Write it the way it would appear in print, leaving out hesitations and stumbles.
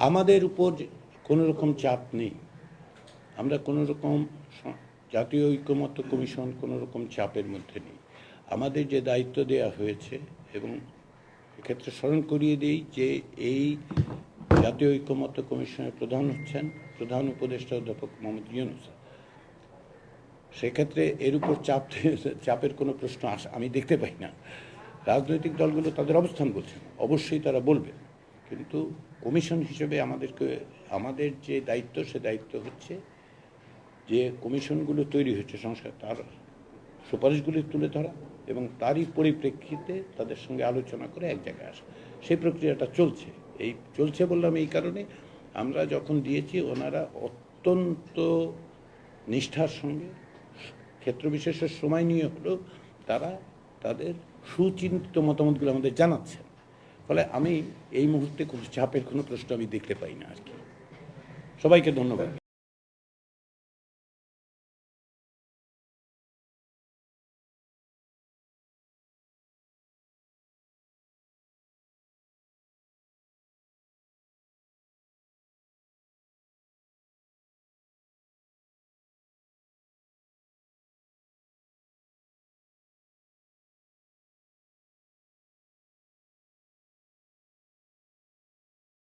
আমাদের উপর কোনো রকম চাপ নেই। আমরা কোনো রকম জাতীয় ঐকমত্য কমিশন কোনো রকম চাপের মধ্যে নেই। আমাদের যে দায়িত্ব দেওয়া হয়েছে, এবং এক্ষেত্রে স্মরণ করিয়ে দিই যে এই জাতীয় ঐকমত্য কমিশনের প্রধান হচ্ছেন প্রধান উপদেষ্টা অধ্যাপক মোহাম্মদ ইউনূস। সেক্ষেত্রে এর উপর চাপের কোনো প্রশ্ন আমি দেখতে পাই না। রাজনৈতিক দলগুলো তাদের অবস্থান বলছেন, অবশ্যই তারা বলবে, কিন্তু কমিশন হিসেবে আমাদের যে দায়িত্ব, সে দায়িত্ব হচ্ছে যে কমিশনগুলো তৈরি হচ্ছে সংস্কার, তার সুপারিশগুলি তুলে ধরা এবং তারই পরিপ্রেক্ষিতে তাদের সঙ্গে আলোচনা করে এক জায়গায় আসা। সেই প্রক্রিয়াটা চলছে। চলছে বললাম এই কারণে, আমরা যখন দিয়েছি ওনারা অত্যন্ত নিষ্ঠার সঙ্গে ক্ষেত্র বিশেষের সময় নিয়ে হলেও তারা তাদের সুচিন্তিত মতামতগুলো আমাদের জানাচ্ছেন। ফলে আমি এই মুহূর্তে কোনো চাপের কোনো প্রশ্ন আমি দেখতে পাই না আর কি। সবাইকে ধন্যবাদ।